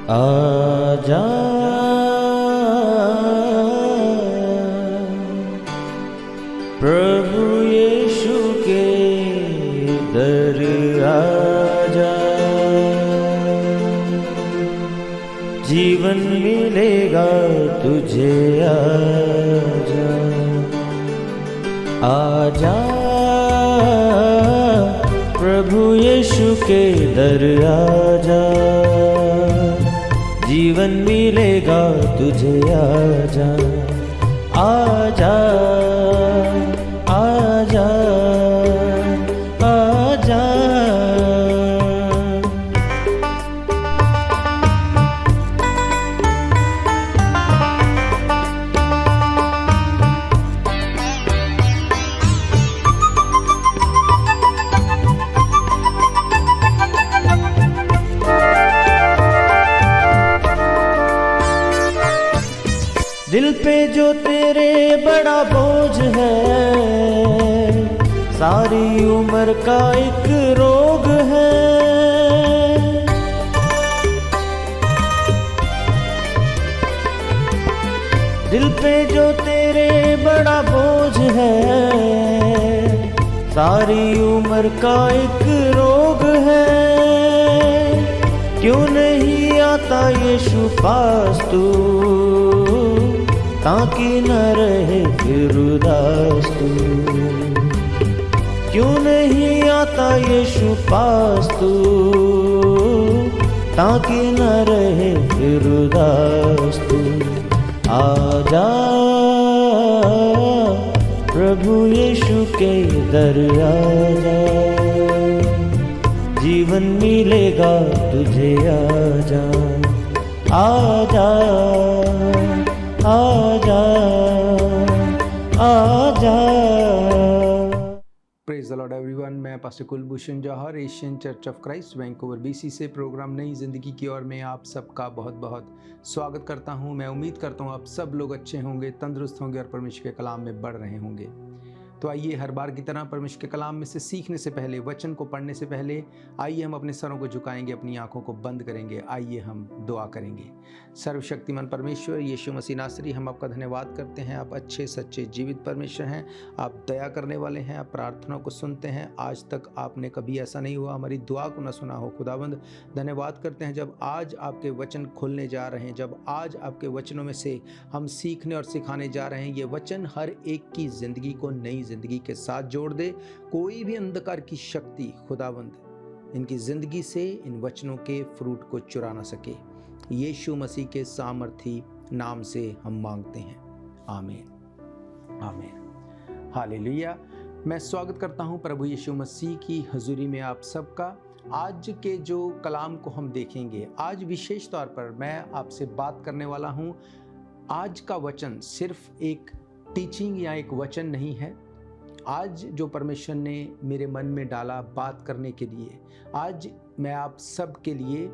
आजा प्रभु यीशु के दर आजा, जीवन मिलेगा तुझे। आजा आजा प्रभु यीशु के दर आजा, जीवन मिलेगा तुझे। आजा आजा आजा आजा। दिल पे जो तेरे बड़ा बोझ है, सारी उम्र का एक रोग है। दिल पे जो तेरे बड़ा बोझ है, सारी उम्र का एक रोग है। क्यों नहीं आता यीशु पास तू, ताकि न रहे फिर उदास तू। क्यों नहीं आता यीशु पास तू, ताकि न रहे फिर उदास तू। आजा प्रभु यीशु के दर आजा, जीवन मिलेगा तुझे। आजा आजा आजा आजा। Praise the lord everyone. मैं pastor Kulbhushan Johar, Asian church of Christ Vancouver BC से प्रोग्राम नई ज़िंदगी की ओर में आप सबका बहुत बहुत स्वागत करता हूं। मैं उम्मीद करता हूं आप सब लोग अच्छे होंगे, तंदुरुस्त होंगे और परमेश्वर के कलाम में बढ़ रहे होंगे। तो आइए हर बार की तरह परमेश्वर के कलाम में से सीखने से पहले, वचन को पढ़ने से पहले, आइए हम अपने सरों को झुकाएंगे, अपनी आंखों को बंद करेंगे। आइए हम दुआ करेंगे। सर्वशक्तिमान परमेश्वर यीशु मसीह नासरी, हम आपका धन्यवाद करते हैं। आप अच्छे सच्चे जीवित परमेश्वर हैं, आप दया करने वाले हैं, आप प्रार्थनाओं को सुनते हैं। आज तक आपने कभी ऐसा नहीं हुआ हमारी दुआ को न सुना हो। खुदावंद धन्यवाद करते हैं जब आज आपके वचन खुलने जा रहे हैं, जब आज आपके वचनों में से हम सीखने और सिखाने जा रहे हैं। ये वचन हर एक की ज़िंदगी को नई ज़िंदगी के साथ जोड़ दे। कोई भी अंधकार की शक्ति खुदावंद इनकी ज़िंदगी से इन वचनों के फ्रूट को चुरा ना सके। यीशु मसीह के सामर्थी नाम से हम मांगते हैं, आमीन आमीन हालेलुया। मैं स्वागत करता हूं प्रभु यीशु मसीह की हजूरी में आप सबका। आज के जो कलाम को हम देखेंगे, आज विशेष तौर पर मैं आपसे बात करने वाला हूं। आज का वचन सिर्फ एक टीचिंग या एक वचन नहीं है। आज जो परमेश्वर ने मेरे मन में डाला बात करने के लिए, आज मैं आप सब के लिए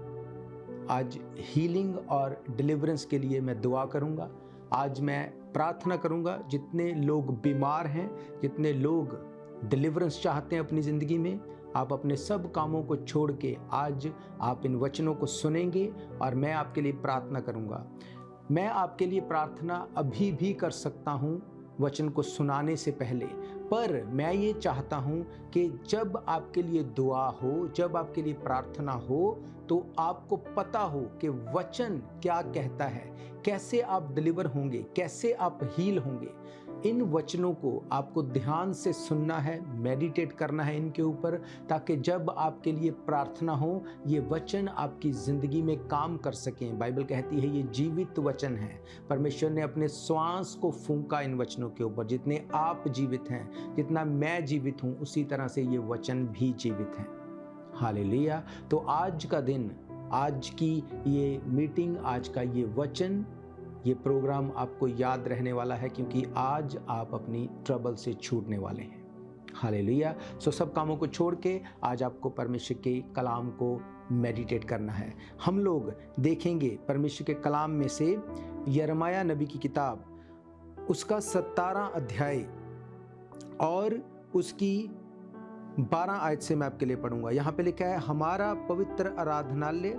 आज हीलिंग और डिलीवरेंस के लिए मैं दुआ करूंगा। आज मैं प्रार्थना करूंगा जितने लोग बीमार हैं, जितने लोग डिलीवरेंस चाहते हैं अपनी ज़िंदगी में, आप अपने सब कामों को छोड़ के आज आप इन वचनों को सुनेंगे और मैं आपके लिए प्रार्थना करूंगा। मैं आपके लिए प्रार्थना अभी भी कर सकता हूं वचन को सुनाने से पहले, पर मैं ये चाहता हूँ कि जब आपके लिए दुआ हो, जब आपके लिए प्रार्थना हो, तो आपको पता हो कि वचन क्या कहता है, कैसे आप डिलीवर होंगे, कैसे आप हील होंगे। इन वचनों को आपको ध्यान से सुनना है, मेडिटेट करना है इनके ऊपर, ताकि जब आपके लिए प्रार्थना हो, ये वचन आपकी ज़िंदगी में काम कर सकें। बाइबल कहती है ये जीवित वचन है। परमेश्वर ने अपने श्वास को फूंका इन वचनों के ऊपर। जितने आप जीवित हैं, जितना मैं जीवित हूँ, उसी तरह से ये वचन भी जीवित हैं। हालेलुया। तो आज का दिन, आज की ये मीटिंग, आज का ये वचन, ये प्रोग्राम आपको याद रहने वाला है, क्योंकि आज आप अपनी ट्रबल से छूटने वाले हैं। हालेलुया। सो सब कामों को छोड़ के आज आपको परमेश्वर के कलाम को मेडिटेट करना है। हम लोग देखेंगे परमेश्वर के कलाम में से यिर्मयाह नबी की किताब, उसका 17 अध्याय और उसकी 12 आयत से मैं आपके लिए पढ़ूंगा। यहाँ पे लिखा है, हमारा पवित्र आराधनालय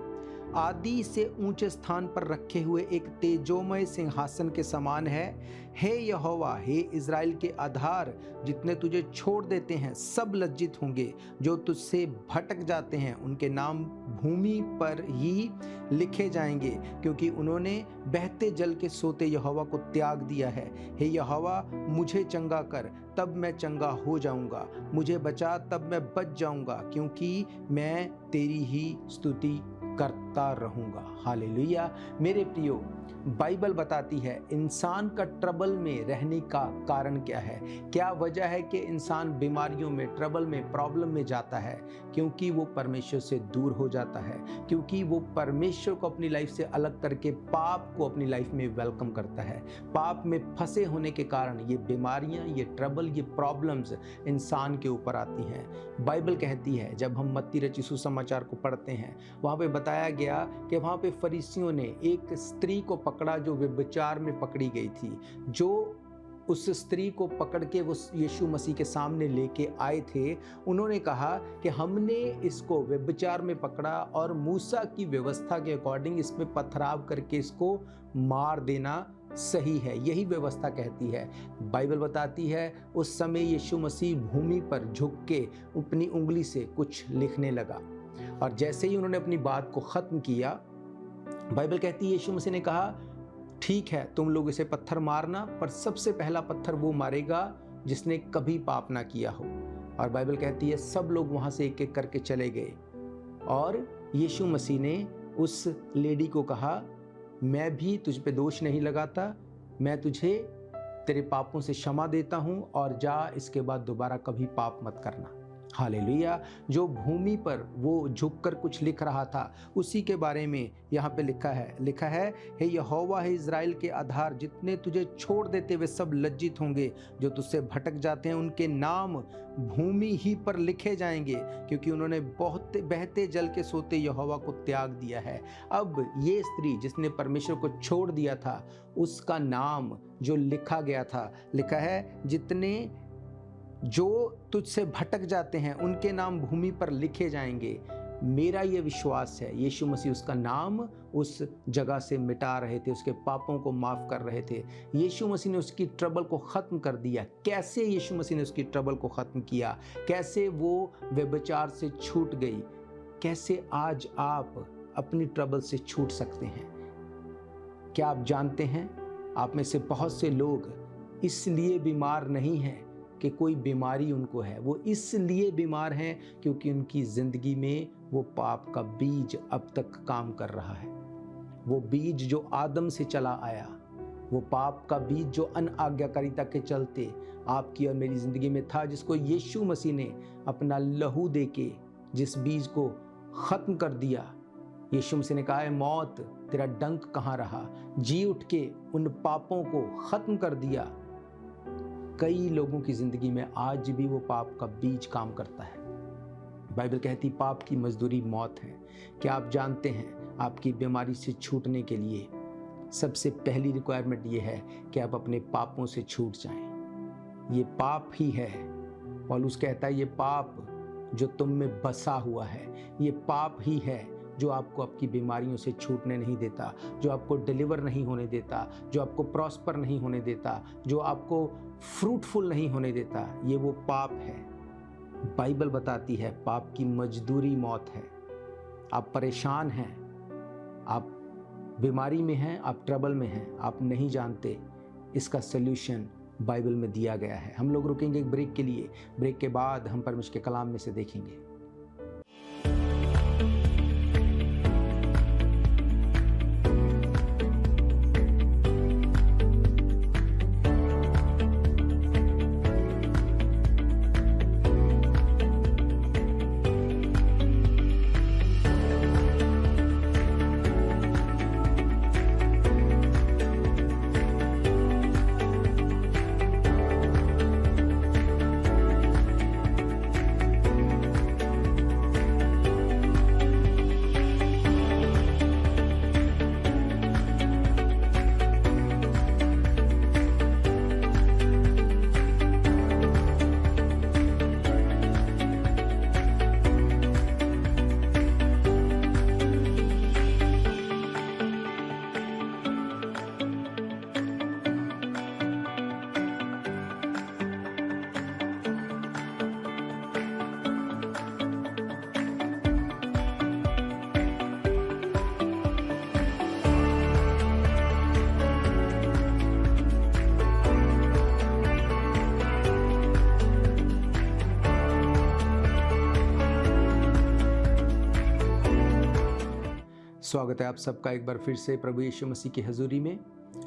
आदि से ऊंचे स्थान पर रखे हुए एक तेजोमय सिंहासन के समान है। हे यहोवा, हे इज़राइल के आधार, जितने तुझे छोड़ देते हैं सब लज्जित होंगे। जो तुझसे भटक जाते हैं उनके नाम भूमि पर ही लिखे जाएंगे, क्योंकि उन्होंने बहते जल के सोते यहोवा को त्याग दिया है। हे यहोवा, मुझे चंगा कर, तब मैं चंगा हो जाऊंगा। मुझे बचा, तब मैं बच जाऊंगा, क्योंकि मैं तेरी ही स्तुति करता रहूंगा। हालेलुया। मेरे प्रियो, बाइबल बताती है इंसान का ट्रबल में रहने का कारण क्या है। क्या वजह है कि इंसान बीमारियों में, ट्रबल में, प्रॉब्लम में जाता है? क्योंकि वो परमेश्वर से दूर हो जाता है, क्योंकि वो परमेश्वर को अपनी लाइफ से अलग करके पाप को अपनी लाइफ में वेलकम करता है। पाप में फंसे होने के कारण ये बीमारियां, ये ट्रबल, ये प्रॉब्लम्स इंसान के ऊपर आती हैं। बाइबल कहती है, जब हम मत्ती रचित सुसमाचार को पढ़ते हैं, वहाँ पे बताया गया कि वहाँ पे फरीसियों ने एक स्त्री को पकड़ा जो व्यभिचार में पकड़ी गई थी। जो उस स्त्री को पकड़ के वो यीशु मसीह के सामने लेके आए थे, उन्होंने कहा कि हमने इसको व्यभिचार में पकड़ा और मूसा की व्यवस्था के अकॉर्डिंग इस पे पथराव करके इसको मार देना सही है। यही व्यवस्था कहती है। बाइबल बताती है उस समय यीशु मसीह भूमि पर झुक के अपनी उंगली से कुछ लिखने लगा, और जैसे ही उन्होंने अपनी बात को ख़त्म किया, बाइबल कहती है यीशु मसीह ने कहा, ठीक है, तुम लोग इसे पत्थर मारना, पर सबसे पहला पत्थर वो मारेगा जिसने कभी पाप ना किया हो। और बाइबल कहती है सब लोग वहाँ से एक एक करके चले गए, और यीशु मसीह ने उस लेडी को कहा, मैं भी तुझ पे दोष नहीं लगाता, मैं तुझे तेरे पापों से क्षमा देता हूँ, और जा, इसके बाद दोबारा कभी पाप मत करना। हालेलुया। जो भूमि पर वो झुककर कुछ लिख रहा था, उसी के बारे में यहाँ पे लिखा है हे यहोवा, हे इज़राइल के आधार, जितने तुझे छोड़ देते वे सब लज्जित होंगे। जो तुझसे भटक जाते हैं उनके नाम भूमि ही पर लिखे जाएंगे, क्योंकि उन्होंने बहुत बहते जल के सोते यहोवा को त्याग दिया है। अब ये स्त्री जिसने परमेश्वर को छोड़ दिया था, उसका नाम जो लिखा गया था, लिखा है जितने जो तुझसे भटक जाते हैं उनके नाम भूमि पर लिखे जाएंगे। मेरा ये विश्वास है यीशु मसीह उसका नाम उस जगह से मिटा रहे थे, उसके पापों को माफ़ कर रहे थे। यीशु मसीह ने उसकी ट्रबल को ख़त्म कर दिया। कैसे यीशु मसीह ने उसकी ट्रबल को ख़त्म किया? कैसे वो व्यभिचार से छूट गई? कैसे आज आप अपनी ट्रबल से छूट सकते हैं? क्या आप जानते हैं, आप में से बहुत से लोग इसलिए बीमार नहीं हैं कि कोई बीमारी उनको है, वो इसलिए बीमार हैं क्योंकि उनकी ज़िंदगी में वो पाप का बीज अब तक काम कर रहा है। वो बीज जो आदम से चला आया, वो पाप का बीज जो अनआज्ञाकारिता के चलते आपकी और मेरी ज़िंदगी में था, जिसको यीशु मसीह ने अपना लहू देके जिस बीज को ख़त्म कर दिया। यीशु मसीह ने कहा है, मौत तेरा डंक कहाँ रहा? जी उठ के उन पापों को ख़त्म कर दिया। कई लोगों की ज़िंदगी में आज भी वो पाप का बीज काम करता है। बाइबल कहती पाप की मजदूरी मौत है। क्या आप जानते हैं, आपकी बीमारी से छूटने के लिए सबसे पहली रिक्वायरमेंट ये है कि आप अपने पापों से छूट जाएं। ये पाप ही है, पौलुस कहता है ये पाप जो तुम में बसा हुआ है, ये पाप ही है जो आपको आपकी बीमारियों से छूटने नहीं देता, जो आपको डिलीवर नहीं होने देता, जो आपको प्रॉस्पर नहीं होने देता, जो आपको फ्रूटफुल नहीं होने देता। ये वो पाप है। बाइबल बताती है पाप की मजदूरी मौत है। आप परेशान हैं, आप बीमारी में हैं, आप ट्रबल में हैं, आप नहीं जानते, इसका सल्यूशन बाइबल में दिया गया है। हम लोग रुकेंगे एक ब्रेक के लिए। ब्रेक के बाद हम परमेश्वर के कलाम में से देखेंगे। स्वागत है आप सबका एक बार फिर से प्रभु यीशु मसीह की हजूरी में।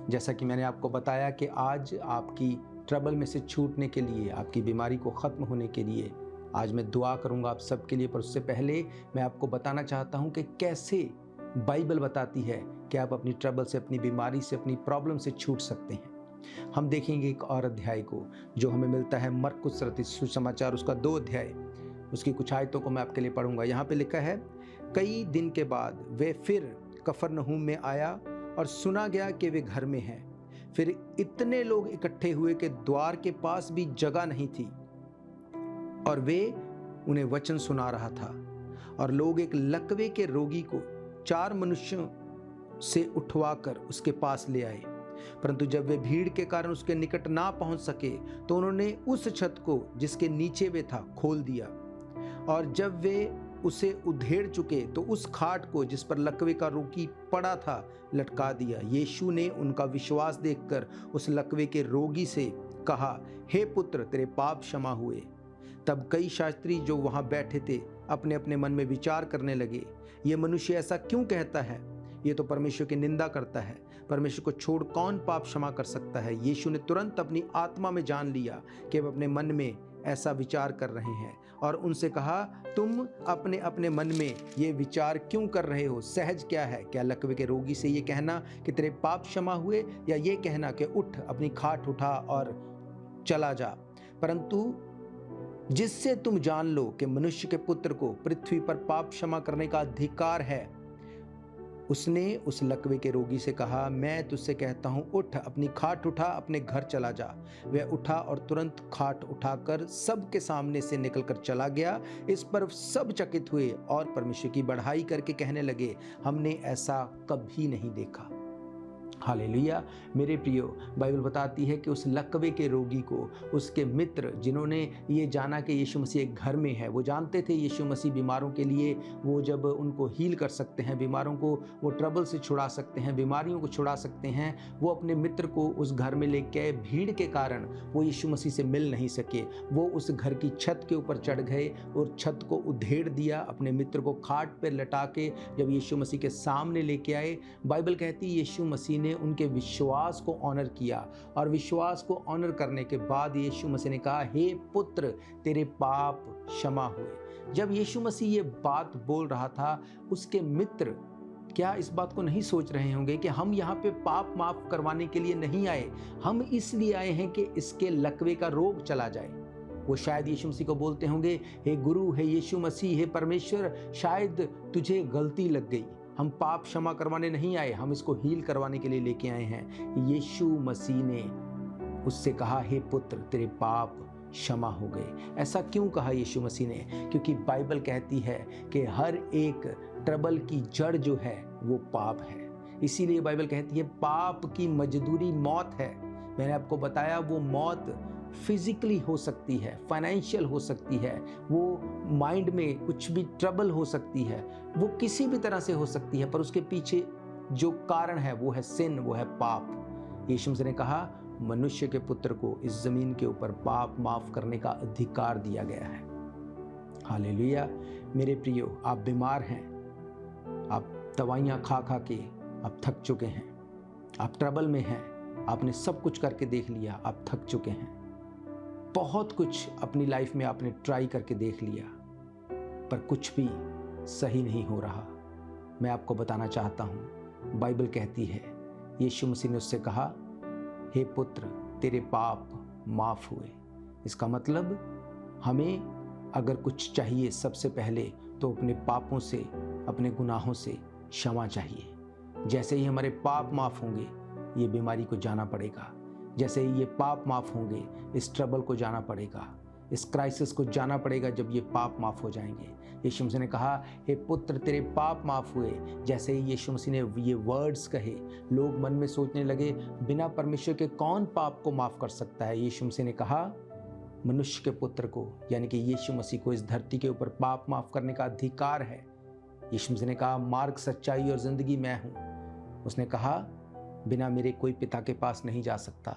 जैसा कि मैंने आपको बताया कि आज आपकी ट्रबल में से छूटने के लिए, आपकी बीमारी को ख़त्म होने के लिए आज मैं दुआ करूंगा आप सबके लिए। पर उससे पहले मैं आपको बताना चाहता हूं कि कैसे बाइबल बताती है कि आप अपनी ट्रबल से, अपनी बीमारी से, अपनी प्रॉब्लम से छूट सकते हैं। हम देखेंगे एक और अध्याय को जो हमें मिलता है मरकुस रचित सुसमाचार, उसका 2 अध्याय, उसकी कुछ आयतों को मैं आपके लिए पढ़ूंगा। यहाँ पे लिखा है, कई दिन के बाद वे फिर कफरनहूम में आया और सुना गया कि वे घर में हैं। फिर इतने लोग इकट्ठे हुए कि द्वार के पास भी जगह नहीं थी और वे उन्हें वचन सुना रहा था। और लोग एक लकवे के रोगी को 4 मनुष्यों से उठवाकर उसके पास ले आए, परंतु जब वे भीड़ के कारण उसके निकट ना पहुंच सके तो उन्होंने उस छत को जिसके नीचे वे था खोल दिया, और जब वे उसे उधेड़ चुके तो उस खाट को जिस पर लकवे का रोगी पड़ा था लटका दिया। यीशु ने उनका विश्वास देखकर उस लकवे के रोगी से कहा, हे पुत्र, तेरे पाप क्षमा हुए। तब कई शास्त्री जो वहां बैठे थे अपने अपने मन में विचार करने लगे, ये मनुष्य ऐसा क्यों कहता है? ये तो परमेश्वर की निंदा करता है। परमेश्वर को छोड़ कौन पाप क्षमा कर सकता है? यीशु ने तुरंत अपनी आत्मा में जान लिया कि वे अपने मन में ऐसा विचार कर रहे हैं और उनसे कहा, तुम अपने अपने मन में ये विचार क्यों कर रहे हो? सहज क्या है? क्या लकवे के रोगी से ये कहना कि तेरे पाप क्षमा हुए, या ये कहना कि उठ, अपनी खाट उठा और चला जा? परंतु जिससे तुम जान लो कि मनुष्य के पुत्र को पृथ्वी पर पाप क्षमा करने का अधिकार है, उसने उस लकवे के रोगी से कहा, मैं तुझसे कहता हूं, उठ, अपनी खाट उठा, अपने घर चला जा। वह उठा और तुरंत खाट उठाकर सबके सामने से निकलकर चला गया। इस पर सब चकित हुए और परमेश्वर की बढ़ाई करके कहने लगे, हमने ऐसा कभी नहीं देखा। हालेलुया। मेरे प्रियो, बाइबल बताती है कि उस लकवे के रोगी को उसके मित्र, जिन्होंने ये जाना कि यीशु मसीह एक घर में है, वो जानते थे यीशु मसीह बीमारों के लिए, वो जब उनको हील कर सकते हैं, बीमारों को वो ट्रबल से छुड़ा सकते हैं, बीमारियों को छुड़ा सकते हैं, वो अपने मित्र को उस घर में लेके आए। भीड़ के कारण वो यीशु मसीह से मिल नहीं सके। वो उस घर की छत के ऊपर चढ़ गए और छत को उधेड़ दिया, अपने मित्र को खाट पर लटा के जब यीशु मसीह के सामने लेके आए, बाइबल कहती है यीशु मसीह ने उनके विश्वास को ऑनर किया, और विश्वास को ऑनर करने के बाद यीशु मसीह ने कहा, हे पुत्र, तेरे पाप क्षमा हुए। जब यीशु मसीह ये बात बोल रहा था, उसके मित्र क्या इस बात को नहीं सोच रहे होंगे कि हम यहाँ पे पाप माफ करवाने के लिए नहीं आए, हम इसलिए आए हैं कि इसके लकवे का रोग चला जाए? वो शायद यीशु मसीह को बोलते होंगे, हे गुरु, हे यीशु मसीह, हे परमेश्वर, शायद तुझे गलती लग गई, हम पाप क्षमा करवाने नहीं आए, हम इसको हील करवाने के लिए लेके आए हैं। यीशु मसीह ने उससे कहा, हे पुत्र, तेरे पाप क्षमा हो गए। ऐसा क्यों कहा यीशु मसीह ने? क्योंकि बाइबल कहती है कि हर एक ट्रबल की जड़ जो है वो पाप है। इसीलिए बाइबल कहती है पाप की मजदूरी मौत है। मैंने आपको बताया, वो मौत फिजिकली हो सकती है, फाइनेंशियल हो सकती है, वो माइंड में कुछ भी ट्रबल हो सकती है, वो किसी भी तरह से हो सकती है, पर उसके पीछे जो कारण है वो है सिन, वो है पाप। यीशु मसीह ने कहा, मनुष्य के पुत्र को इस जमीन के ऊपर पाप माफ करने का अधिकार दिया गया है। हालेलुया। मेरे प्रियो, आप बीमार हैं, आप दवाइयाँ खा खा के आप थक चुके हैं, आप ट्रबल में हैं, आपने सब कुछ करके देख लिया, आप थक चुके हैं, बहुत कुछ अपनी लाइफ में आपने ट्राई करके देख लिया, पर कुछ भी सही नहीं हो रहा। मैं आपको बताना चाहता हूँ, बाइबल कहती है, यीशु मसीह ने उससे कहा, हे पुत्र, तेरे पाप माफ हुए। इसका मतलब हमें अगर कुछ चाहिए, सबसे पहले तो अपने पापों से, अपने गुनाहों से क्षमा चाहिए। जैसे ही हमारे पाप माफ होंगे, ये बीमारी को जाना पड़ेगा। जैसे ही ये पाप माफ होंगे, इस ट्रबल को जाना पड़ेगा, इस क्राइसिस को जाना पड़ेगा। जब ये पाप माफ हो जाएंगे, यीशु मसीह ने कहा, हे पुत्र, तेरे पाप माफ हुए। जैसे ही यीशु मसीह ने ये वर्ड्स कहे, लोग मन में सोचने लगे, बिना परमेश्वर के कौन पाप को माफ कर सकता है? यीशु मसीह ने कहा, मनुष्य के पुत्र को, यानी कि यीशु मसीह को, इस धरती के ऊपर पाप माफ करने का अधिकार है। यीशु मसीह ने कहा, मार्ग, सच्चाई और जिंदगी मैं हूँ। उसने कहा, बिना मेरे कोई पिता के पास नहीं जा सकता।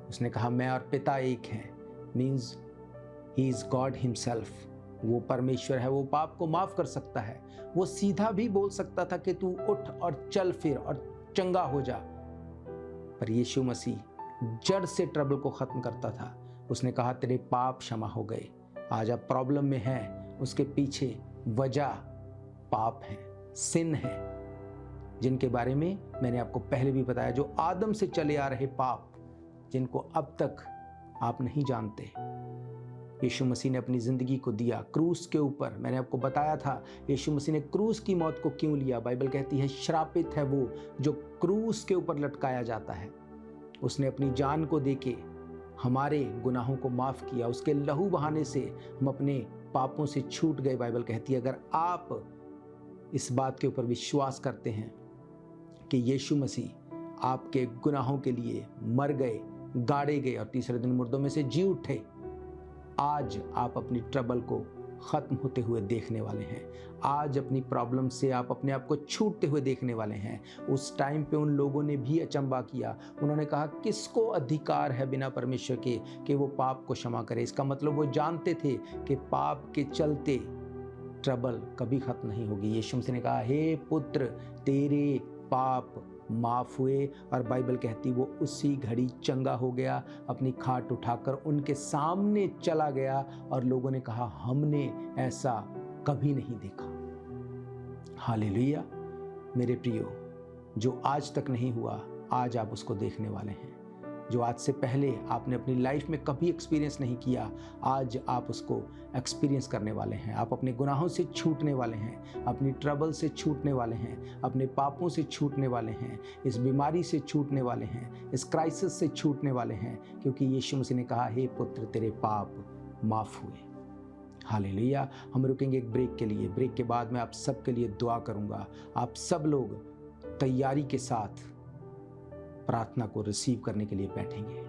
उसने कहा, मैं और पिता एक हैं, means he is God himself. वो परमेश्वर है, वो पाप को माफ कर सकता है। वो सीधा भी बोल सकता था कि तू उठ और चल फिर और चंगा हो जा, पर यीशु मसीह जड़ से ट्रबल को खत्म करता था। उसने कहा तेरे पाप क्षमा हो गए। आज आप प्रॉब्लम में हैं, उसके पीछे वजह पाप है, सिन है, जिनके बारे में मैंने आपको पहले भी बताया, जो आदम से चले आ रहे पाप, जिनको अब तक आप नहीं जानते। यीशु मसीह ने अपनी ज़िंदगी को दिया क्रूस के ऊपर। मैंने आपको बताया था यीशु मसीह ने क्रूस की मौत को क्यों लिया। बाइबल कहती है श्रापित है वो जो क्रूस के ऊपर लटकाया जाता है। उसने अपनी जान को देके हमारे गुनाहों को माफ़ किया। उसके लहू बहाने से हम अपने पापों से छूट गए। बाइबल कहती है अगर आप इस बात के ऊपर विश्वास करते हैं कि यीशु मसीह आपके गुनाहों के लिए मर गए, गाड़े गए और तीसरे दिन मुर्दों में से जी उठे, आज आप अपनी ट्रबल को ख़त्म होते हुए देखने वाले हैं। आज अपनी प्रॉब्लम से आप अपने आप को छूटते हुए देखने वाले हैं। उस टाइम पे उन लोगों ने भी अचंबा किया। उन्होंने कहा किसको अधिकार है बिना परमेश्वर के कि वो पाप को क्षमा करे। इसका मतलब वो जानते थे कि पाप के चलते ट्रबल कभी ख़त्म नहीं होगी। यीशु मसीह ने कहा हे पुत्र तेरे पाप माफ़ हुए, और बाइबल कहती वो उसी घड़ी चंगा हो गया, अपनी खाट उठाकर उनके सामने चला गया और लोगों ने कहा हमने ऐसा कभी नहीं देखा। हालेलुया। मेरे प्रियो, जो आज तक नहीं हुआ आज आप उसको देखने वाले हैं। जो आज से पहले आपने अपनी लाइफ में कभी एक्सपीरियंस नहीं किया, आज आप उसको एक्सपीरियंस करने वाले हैं। आप अपने गुनाहों से छूटने वाले हैं, अपनी ट्रबल से छूटने वाले हैं, अपने पापों से छूटने वाले हैं, इस बीमारी से छूटने वाले हैं, इस क्राइसिस से छूटने वाले हैं, क्योंकि यीशु मसीह ने कहा हे पुत्र तेरे पाप माफ़ हुए। हालेलुया। हम रुकेंगे एक ब्रेक के लिए। ब्रेक के बाद मैं आप सबके लिए दुआ करूँगा। आप सब लोग तैयारी के साथ प्रार्थना को रिसीव करने के लिए बैठेंगे।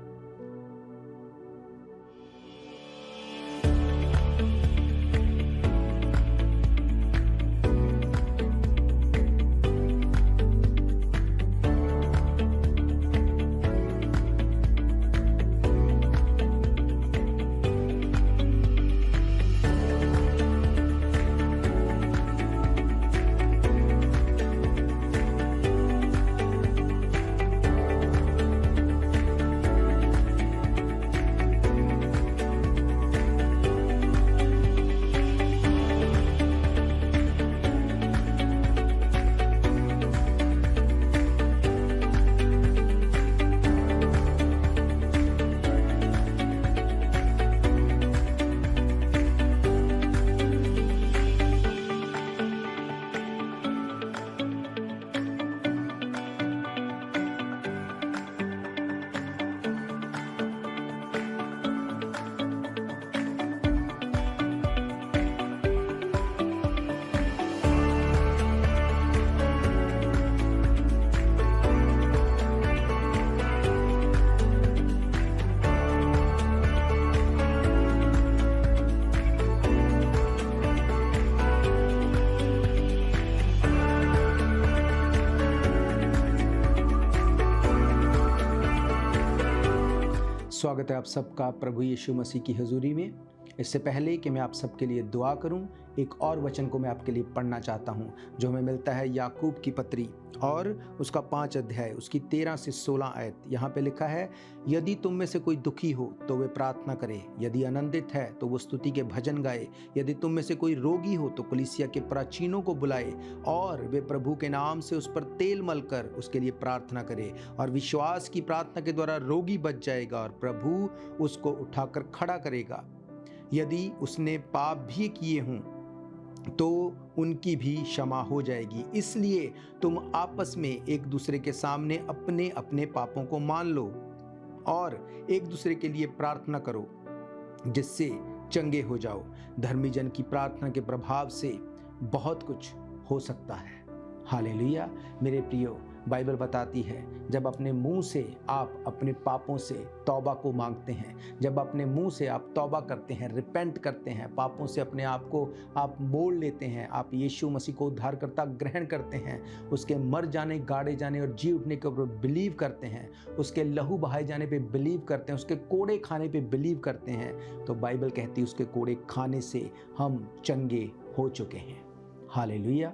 स्वागत है आप सबका प्रभु यीशु मसीह की हजूरी में। इससे पहले कि मैं आप सबके लिए दुआ करूं, एक और वचन को मैं आपके लिए पढ़ना चाहता हूं जो हमें मिलता है याकूब की पत्री और उसका 5 अध्याय उसकी 13 से 16 आयत। यहाँ पे लिखा है यदि तुम में से कोई दुखी हो तो वे प्रार्थना करे, यदि आनंदित है तो वो स्तुति के भजन गाए, यदि तुम में से कोई रोगी हो तो कलीसिया के प्राचीनों को बुलाए और वे प्रभु के नाम से उस पर तेल मलकर उसके लिए प्रार्थना करे, और विश्वास की प्रार्थना के द्वारा रोगी बच जाएगा और प्रभु उसको उठाकर खड़ा करेगा। यदि उसने पाप भी किए हों तो उनकी भी क्षमा हो जाएगी। इसलिए तुम आपस में एक दूसरे के सामने अपने अपने पापों को मान लो और एक दूसरे के लिए प्रार्थना करो जिससे चंगे हो जाओ। धर्मी जन की प्रार्थना के प्रभाव से बहुत कुछ हो सकता है। हालेलुया। मेरे प्रियो, बाइबल बताती है जब अपने मुंह से आप अपने पापों से तौबा को मांगते हैं, जब अपने मुंह से आप तौबा करते हैं, रिपेंट करते हैं, पापों से अपने आप को आप मोड़ लेते हैं, आप यीशु मसीह को उद्धारकर्ता ग्रहण करते हैं, उसके मर जाने, गाड़े जाने और जी उठने के ऊपर बिलीव करते हैं, उसके लहू बहाए जाने पे बिलीव करते हैं, उसके कोड़े खाने पे बिलीव करते हैं, तो बाइबल कहती है उसके कोड़े खाने से हम चंगे हो चुके हैं। हालेलुया।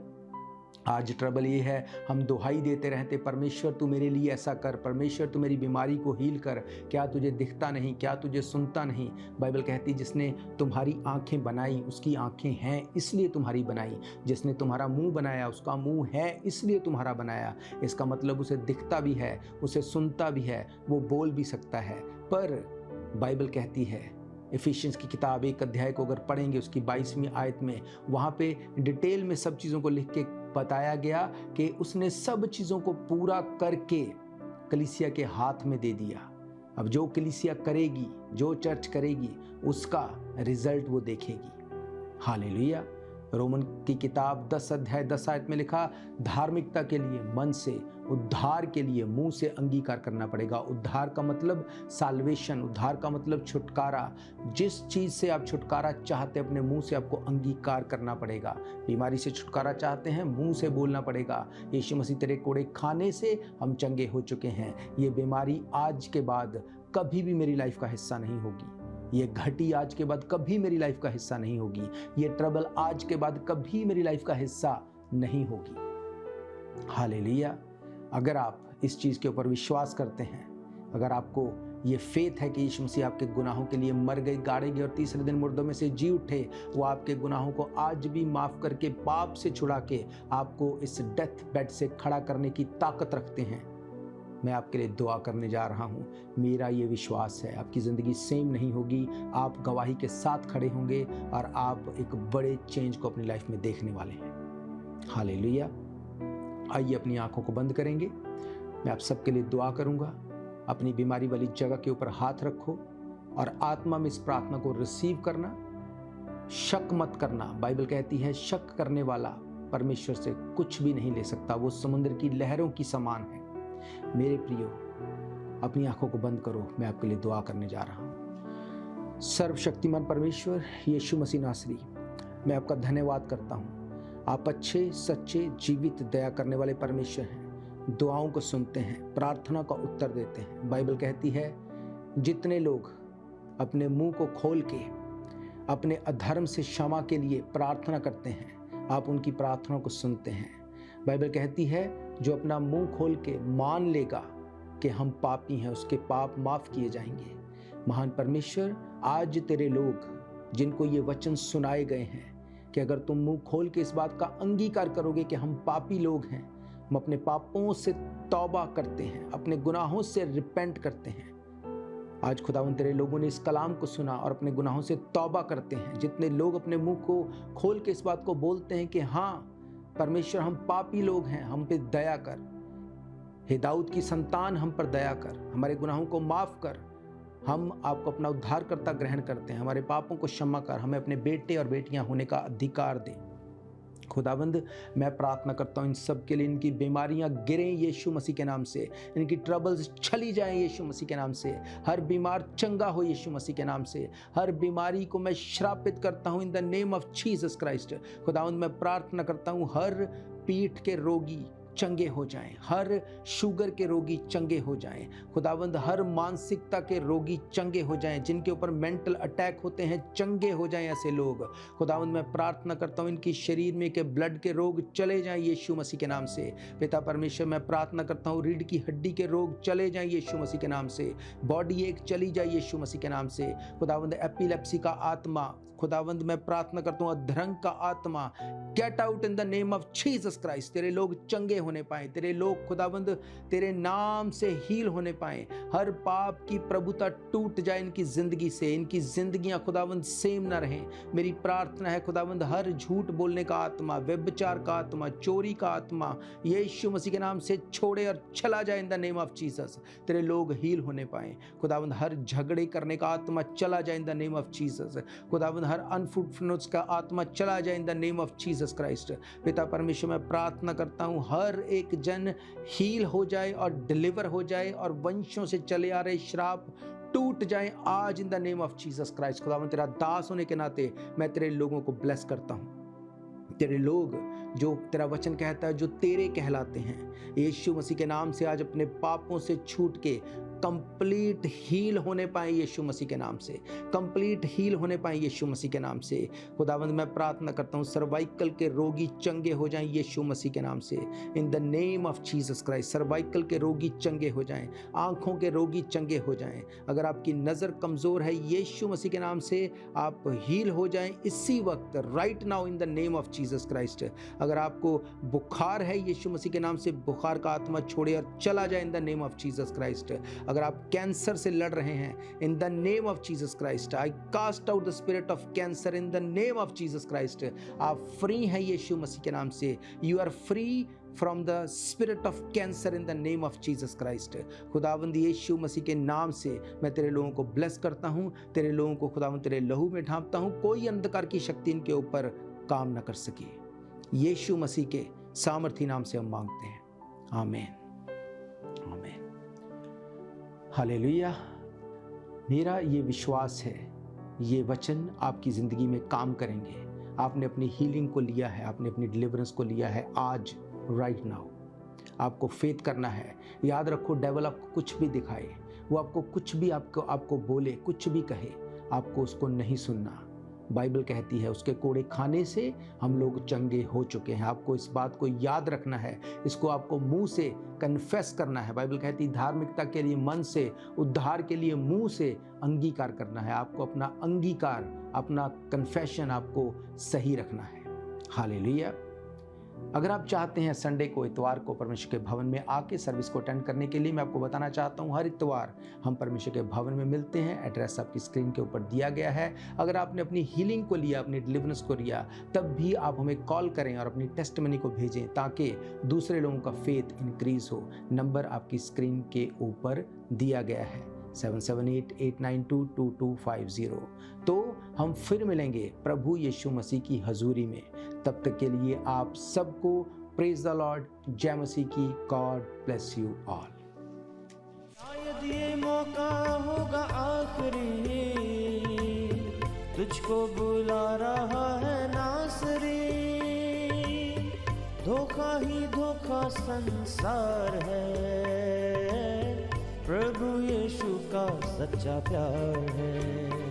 आज ट्रबल ये है, हम दुहाई देते रहते, परमेश्वर तू मेरे लिए ऐसा कर, परमेश्वर तू मेरी बीमारी को हील कर, क्या तुझे दिखता नहीं, क्या तुझे सुनता नहीं। बाइबल कहती जिसने तुम्हारी आंखें बनाई उसकी आंखें हैं इसलिए तुम्हारी बनाई, जिसने तुम्हारा मुंह बनाया उसका मुंह है इसलिए तुम्हारा बनाया। इसका मतलब उसे दिखता भी है, उसे सुनता भी है, वो बोल भी सकता है। पर बाइबल कहती है, इफिशियंस की किताब 1 अध्याय को अगर पढ़ेंगे उसकी 22वीं आयत में, वहाँ पे डिटेल में सब चीज़ों को लिख के बताया गया कि उसने सब चीज़ों को पूरा करके कलीसिया के हाथ में दे दिया। अब जो कलीसिया करेगी, जो चर्च करेगी, उसका रिजल्ट वो देखेगी। हालेलुया। रोमन की किताब 10 अध्याय 10 आयत में लिखा, धार्मिकता के लिए मन से, उद्धार के लिए मुंह से अंगीकार करना पड़ेगा। उद्धार का मतलब साल्वेशन, उद्धार का मतलब छुटकारा। जिस चीज़ से आप छुटकारा चाहते हैं अपने मुंह से आपको अंगीकार करना पड़ेगा। बीमारी से छुटकारा चाहते हैं, मुंह से बोलना पड़ेगा, यीशु मसीह तेरे कोड़े खाने से हम चंगे हो चुके हैं। ये बीमारी आज के बाद कभी भी मेरी लाइफ का हिस्सा नहीं होगी, ये घटी आज के बाद कभी मेरी लाइफ का हिस्सा नहीं होगी, ये ट्रबल आज के बाद कभी मेरी लाइफ का हिस्सा नहीं होगी। हालेलुया। अगर आप इस चीज़ के ऊपर विश्वास करते हैं, अगर आपको ये फेथ है कि यीशु मसीह आपके गुनाहों के लिए मर गए, गाड़े गए और तीसरे दिन मुर्दों में से जी उठे, वो आपके गुनाहों को आज भी माफ़ करके पाप से छुड़ा के आपको इस डेथ बेड से खड़ा करने की ताकत रखते हैं, मैं आपके लिए दुआ करने जा रहा हूँ। मेरा ये विश्वास है आपकी ज़िंदगी सेम नहीं होगी, आप गवाही के साथ खड़े होंगे और आप एक बड़े चेंज को अपनी लाइफ में देखने वाले हैं। हालेलुया। आइए अपनी आंखों को बंद करेंगे, मैं आप सबके लिए दुआ करूँगा। अपनी बीमारी वाली जगह के ऊपर हाथ रखो और आत्मा में इस प्रार्थना को रिसीव करना। शक मत करना, बाइबल कहती है शक करने वाला परमेश्वर से कुछ भी नहीं ले सकता, वो समुद्र की लहरों की समान है। मेरे प्रियो, अपनी आंखों को बंद करो, मैं आपके लिए दुआ करने जा रहा हूँ। सर्वशक्तिमान परमेश्वर यीशु मसीह नासरी, मैं आपका धन्यवाद करता हूँ। आप अच्छे, सच्चे, जीवित, दया करने वाले परमेश्वर हैं। दुआओं को सुनते हैं, प्रार्थना का उत्तर देते हैं। बाइबल कहती है जितने लोग अपने मुंह को खोल के अपने अधर्म से क्षमा के लिए प्रार्थना करते हैं, आप उनकी प्रार्थना को सुनते हैं। बाइबल कहती है जो अपना मुंह खोल के मान लेगा कि हम पापी हैं, उसके पाप माफ किए जाएंगे। महान परमेश्वर, आज तेरे लोग जिनको ये वचन सुनाए गए हैं कि अगर तुम मुंह खोल के इस बात का अंगीकार करोगे कि हम पापी लोग हैं, हम अपने पापों से तौबा करते हैं, अपने गुनाहों से रिपेंट करते हैं। आज खुदावंद तेरे लोगों ने इस कलाम को सुना और अपने गुनाहों से तौबा करते हैं। जितने लोग अपने मुंह को खोल के इस बात को बोलते हैं कि हाँ परमेश्वर हम पापी लोग हैं, हम पे दया कर, हे दाऊद की संतान हम पर दया कर, हमारे गुनाहों को माफ कर, हम आपको अपना उद्धारकर्ता ग्रहण करते हैं, हमारे पापों को क्षमा कर, हमें अपने बेटे और बेटियां होने का अधिकार दे। खुदावंद मैं प्रार्थना करता हूँ इन सब के लिए, इनकी बीमारियां गिरें यीशु मसीह के नाम से, इनकी ट्रबल्स चली जाएं यीशु मसीह के नाम से, हर बीमार चंगा हो यीशु मसीह के नाम से, हर बीमारी को मैं श्रापित करता हूँ इन the name of Jesus Christ. खुदावंद मैं प्रार्थना करता हूँ हर पीठ के रोगी चंगे हो जाएं, हर शुगर के रोगी चंगे हो जाएं। खुदावंद हर मानसिकता के रोगी चंगे हो जाएं, जिनके ऊपर मेंटल अटैक होते हैं चंगे हो जाएं ऐसे लोग। खुदावंद मैं प्रार्थना करता हूँ इनकी शरीर में के ब्लड के रोग चले जाएं यीशु मसीह के नाम से। पिता परमेश्वर मैं प्रार्थना करता हूँ रीढ़ की हड्डी के रोग चले जाएं यीशु मसीह के नाम से, बॉडी एक चली जाए यीशु मसीह के नाम से। खुदावंद एपिलेप्सी का आत्मा, खुदावंद मैं प्रार्थना करता हूँ अधरंग का आत्मा, get out in the name of Jesus Christ. तेरे लोग चंगे होने पाए, तेरे लोग खुदावंद तेरे नाम से हील होने पाए, हर पाप की प्रभुता टूट जाए इनकी जिंदगी से, इनकी जिंदगियां खुदावंद सेम ना रहें। मेरी प्रार्थना है खुदावंद हर झूठ बोलने का आत्मा, व्यभिचार का आत्मा, चोरी का आत्मा यीशु मसीह के नाम से छोड़े और चला जाए in the name of Jesus. तेरे लोग हील होने पाए। खुदावंद हर झगड़े करने का आत्मा चला जाए in the name of Jesus. खुदावंद हर अनफ्रूटफुलनेस का आत्मा चला जाए in the name of Jesus Christ. पिता परमेश्वर मैं प्रार्थना करता हूँ हर हर एक जन हील हो जाए और डिलीवर हो जाए और वंशों से चले आ रहे श्राप टूट जाए आज इन the name of Jesus Christ. खुदावन तेरा दास होने के नाते मैं तेरे लोगों को ब्लेस करता हूँ। तेरे लोग जो तेरा वचन कहता है जो तेरे कहलाते हैं, यीशु मसीह के नाम से आज अपने पापों से छूट के कंप्लीट हील होने पाए यीशु मसीह के नाम से, कंप्लीट हील होने पाए यीशु मसीह के नाम से। खुदावंद मैं प्रार्थना करता हूँ सर्वाइकल के रोगी चंगे हो जाएं यीशु मसीह के नाम से, इन the name of Jesus Christ. Cervical के रोगी चंगे हो जाएं, आंखों के रोगी चंगे हो जाएं। अगर आपकी नज़र कमज़ोर है यीशु मसीह के नाम से आप हील हो जाएं इसी वक्त, right now in the name of Jesus Christ. अगर आपको बुखार है यीशु मसीह के नाम से बुखार का आत्मा छोड़े और चला जाए in the name of Jesus Christ. अगर आप कैंसर से लड़ रहे हैं in the name of Jesus Christ, I cast out the spirit of cancer in the name of Jesus Christ. आप फ्री हैं यीशु मसीह के नाम से, you are free from the spirit of cancer in the name of Jesus Christ. खुदावंद यीशु मसीह के नाम से मैं तेरे लोगों को ब्लेस करता हूँ, तेरे लोगों को खुदावंद तेरे लहू में ढांपता हूँ, कोई अंधकार की शक्ति इनके ऊपर काम न कर सके। यीशु मसीह के सामर्थी नाम से हम मांगते हैं, आमीन आमीन हालेलुया। मेरा ये विश्वास है ये वचन आपकी ज़िंदगी में काम करेंगे। आपने अपनी हीलिंग को लिया है, आपने अपनी डिलीवरेंस को लिया है आज, राइट नाउ आपको फेथ करना है। याद रखो डेविल आपको कुछ भी दिखाए, वो आपको कुछ भी आपको बोले, कुछ भी कहे, आपको उसको नहीं सुनना। बाइबल कहती है उसके कोड़े खाने से हम लोग चंगे हो चुके हैं। आपको इस बात को याद रखना है, इसको आपको मुंह से कन्फेस करना है। बाइबल कहती है धार्मिकता के लिए मन से, उद्धार के लिए मुंह से अंगीकार करना है। आपको अपना अंगीकार, अपना कन्फेशन आपको सही रखना है। हालेलुया। अगर आप चाहते हैं संडे को, इतवार को परमेश्वर के भवन में आके सर्विस को अटेंड करने के लिए, मैं आपको बताना चाहता हूं हर इतवार हम परमेश्वर के भवन में मिलते हैं। एड्रेस आपकी स्क्रीन के ऊपर दिया गया है। अगर आपने अपनी हीलिंग को लिया, अपनी डिलीवरेंस को लिया, तब भी आप हमें कॉल करें और अपनी टेस्टिमनी को भेजें ताकि दूसरे लोगों का फेथ इंक्रीज हो। नंबर आपकी स्क्रीन के ऊपर दिया गया है 7788922250। तो हम फिर मिलेंगे प्रभु यीशु मसीह की हजूरी में। तब तक के लिए आप सबको प्रेज द लॉर्ड, जय मसीह की। God bless you all. शायद ये मौका होगा आखिरी, तुझको बुला रहा है नासरी। धोखा ही धोखा संसार है, प्रभु यीशु का सच्चा प्यार है।